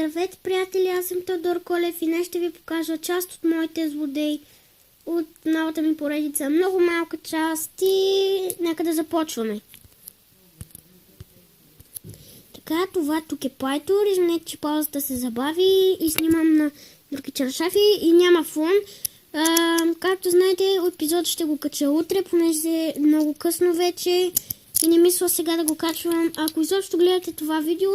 Здравейте, приятели, аз съм Теодор Колев и днес ще ви покажа част от моите злодеи от новата ми поредица. Много малка част и нека да започваме. Така, това тук е Пайтор. Извинете, че паузата се забави и снимам на други чаршафи и няма фон. Както знаете, епизод ще го кача утре, понеже е много късно вече и не мисля сега да го качвам. Ако изобщо гледате това видео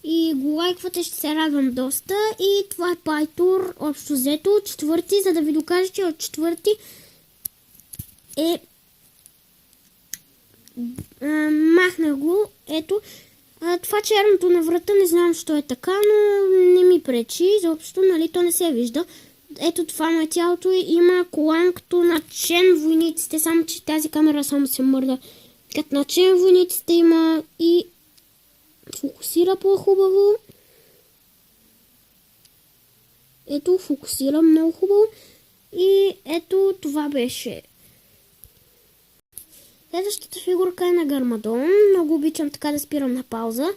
и го лайквате, ще се радвам доста. И това е Пайтор, общо взето, четвърти, за да ви докажа, че от четвърти е... махнах го, ето. Това черното на врата не знам, що е така, но не ми пречи, заобщо, нали, то не се вижда. Ето това му е тялото и има колан като на Чен войниците, само че тази камера само се мърда. Като на Чен войниците има и фокусира по-хубаво. Ето, фокусира много хубаво. И ето това беше. Следващата фигурка е на Гармадон. Много обичам така да спирам на пауза.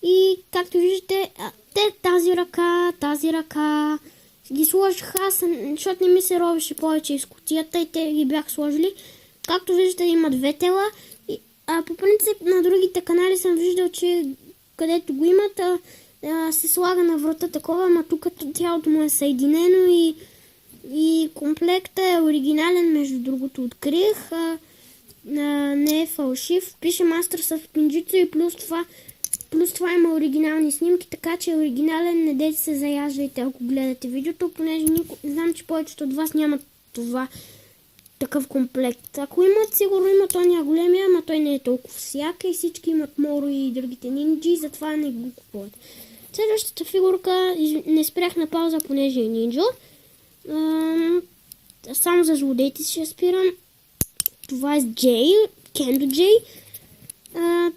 И както виждате, тази ръка ги сложих аз, защото не ми се ровеше повече из кутията и те ги бях сложили. Както виждате, има две тела. По принцип на другите канали съм виждал, че където го имат, се слага на врата такова, ама тук тялото му е съединено и комплектът е оригинален, между другото открих. Не е фалшив. Пише Мастер с Пинджицу и плюс това има оригинални снимки, така че е оригинален. Не дейте се заяждайте, ако гледате видеото, понеже знам, че повечето от вас нямат това такъв комплект. Ако имат, сигурно имат ония големия, ама той не е толкова всяка и всички имат Моро и другите нинджи, затова не го купуват. Следващата фигурка не спрях на пауза, понеже е нинджа. Само за злодеите ще спирам. Това е Джей, Кендо Джей.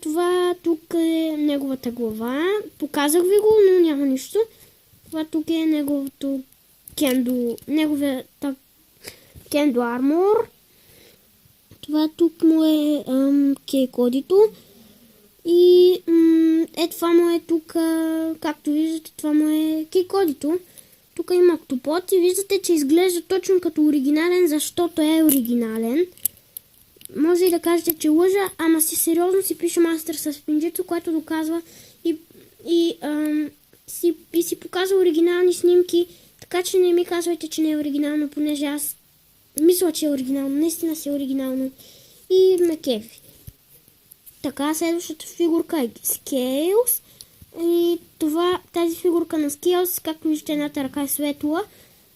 Това тук е неговата глава. Показах ви го, но няма нищо. Това тук е неговото неговата Кендо армор. Това тук му е кейкодито. И това му е тук, както виждате, това му е кейкодито. Тук има октопод и виждате, че изглежда точно като оригинален, защото е оригинален. Може и да кажете, че лъжа, ама си сериозно си пише Мастер с Пинджицу, което доказва и си показва оригинални снимки, така че не ми казвайте, че не е оригинално, понеже аз мисля, че е оригинално, наистина си е оригинално и ме кефи. Така, следващата фигурка е Scales и тази фигурка на Scales, както виждате, едната ръка е светла,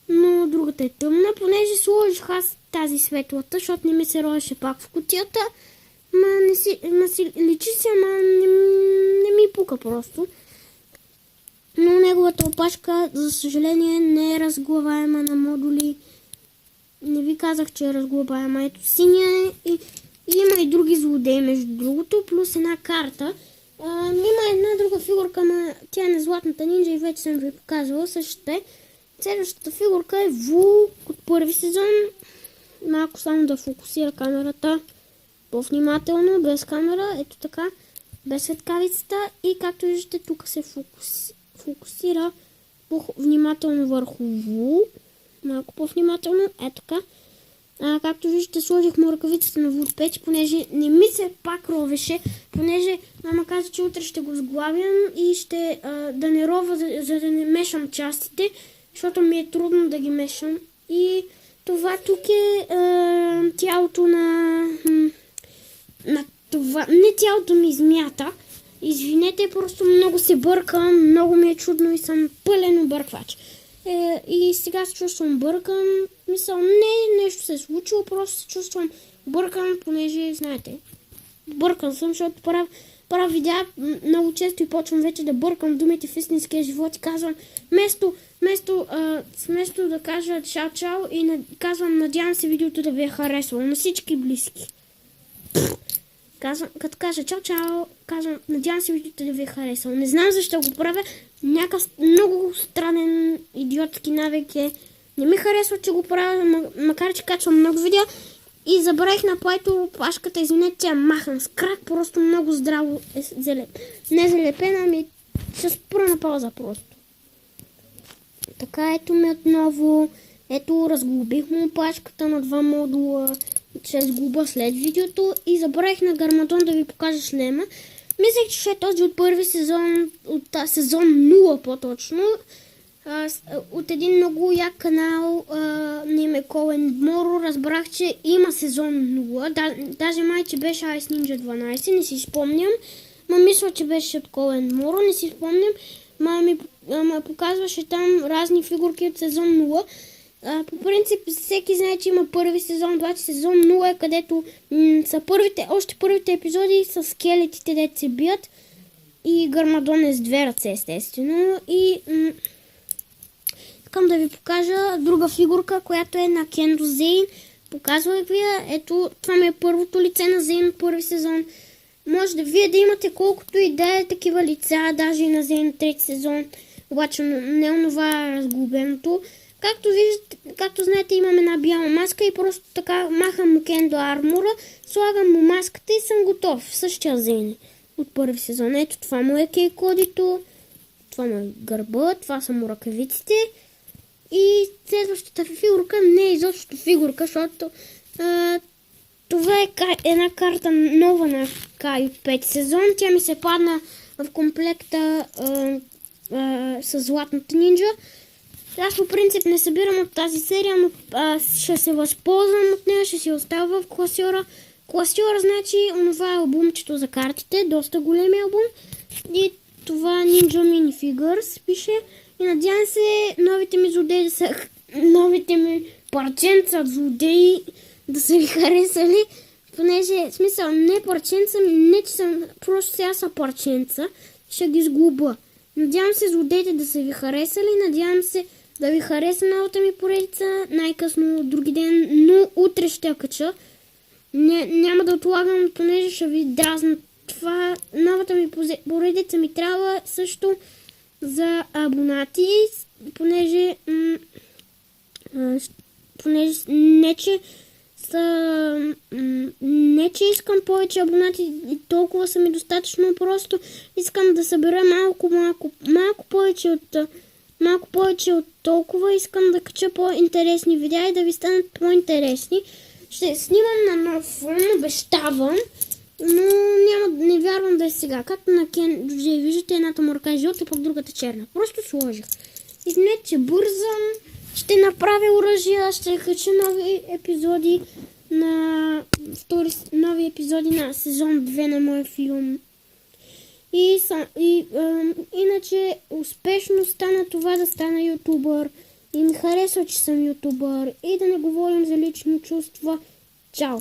но другата е тъмна, понеже сложих аз тази светлата, защото не ми се ровеше пак в кутията. Личи се, ама не ми пука просто. Но неговата опашка, за съжаление, не е разглаваема на модули. Не ви казах, че е разглаваема. Ето синя е и има и други злодеи, между другото, плюс една карта. Има една друга фигурка, ама тя е на златната нинджа и вече съм ви показвала. Същата е. Следващата фигурка е Ву от първи сезон. Малко само да фокусира камерата по-внимателно, без камера, ето така, без светкавицата. И както виждате, тук се фокусира внимателно върху Ву. Малко по-внимателно, ето така. Както виждате, сложих му ръкавицата на Ву печ, понеже не ми се пак ровеше, понеже мама каза, че утре ще го сглавям и ще да не рова, за да не мешам частите, защото ми е трудно да ги мешам. И това тук е тялото на това. Не тялото ми змията. Извинете, просто много се бъркам, много ми е чудно и съм пълен обърквач. И сега се чувствам бъркан. Мисля, не нещо се е случило, просто се чувствам бъркан, понеже, знаете, бъркан съм, защото правя видеа много често и почвам вече да бъркам думите в истинския живот и казвам, вместо да кажа чао-чао и казвам, надявам се видеото да ви е харесало на всички близки. Като кажа чао-чао, казвам, надявам се видеото да ви е харесало. Не знам защо го правя, някакъв много странен идиотски навик е. Не ми харесва, че го правя, макар че качвам много видео. И забравих на Пайтор опашката, извинете, тя махам с крак, просто много здраво е не залепена, ами ще спра на пауза просто. Така, ето ме отново. Ето, разглобих му опашката на 2 модула. Ще сглоба след видеото. И забравих на Гармадон да ви покажа шлема. Мислех, че ще е този от първи сезон, от сезон 0 по-точно. От един много як канал на име Colin Moro разбрах, че има сезон 0. Даже май, че беше Ice Ninja 12, не си спомням. Мисля, че беше от Colin Moro, не си спомням. Ме показваше там разни фигурки от сезон 0. По принцип, всеки знае, че има първи сезон, обаче сезон 0 е, където са още първите епизоди с скелетите, дето се бият. И Гармадон е с 2 ръце, естествено. И искам да ви покажа друга фигурка, която е на Кендо Зейн. Показвах ви я. Ето, това ми е първото лице на Зейн от първи сезон. Може да вие да имате колкото и да е такива лица, даже и на Зейн трети сезон. Обаче не е онова разглобеното. Както виждате, както знаете, имам една бяла маска и просто така махам му Кендо армора, слагам му маската и съм готов. Същия Зейн от първи сезон. Ето, това му е кейкодито, това му е гърба, това са му ръкавиците. И следващата фигурка не е изобщо фигурка, защото това е една карта нова на Кай 5 сезон. Тя ми се падна в комплекта с Златната нинджа. Аз по принцип не събирам от тази серия, но ще се възползвам от нея, ще си остава в класьора. Класьора значи онова албумчето за картите, доста големи албум. И това Ninja Minifigures пише. И надявам се новите ми злодеи да са... новите ми парченца злодеи да са ви харесали. Понеже, в смисъл, не парченца, не че съм... Просто сега са парченца. Ще ги сглоба. Надявам се злодеите да са ви харесали. Надявам се да ви хареса новата ми поредица. Най-късно други ден, но утре ще я кача. Няма да отлагам, понеже ще ви дразна. Това новата ми поредица ми трябва също за абонати, понеже не че искам повече абонати, толкова са ми достатъчно, просто искам да събера малко повече от толкова, искам да кача по-интересни видеа и да ви станат по-интересни. Ще снимам на нов фон, обещавам, но не вярвам да е сега. Както на Кен Джей, виждате, едната му ръка е жълта, пък другата черна. Просто сложих. Извинете, че бързам. Ще направя оръжия, ще кача нови епизоди на сезон 2 на моя филм. Иначе успешно стана това да стана ютубър. И ми харесва, че съм ютубър. И да не говорим за лични чувства. Чао!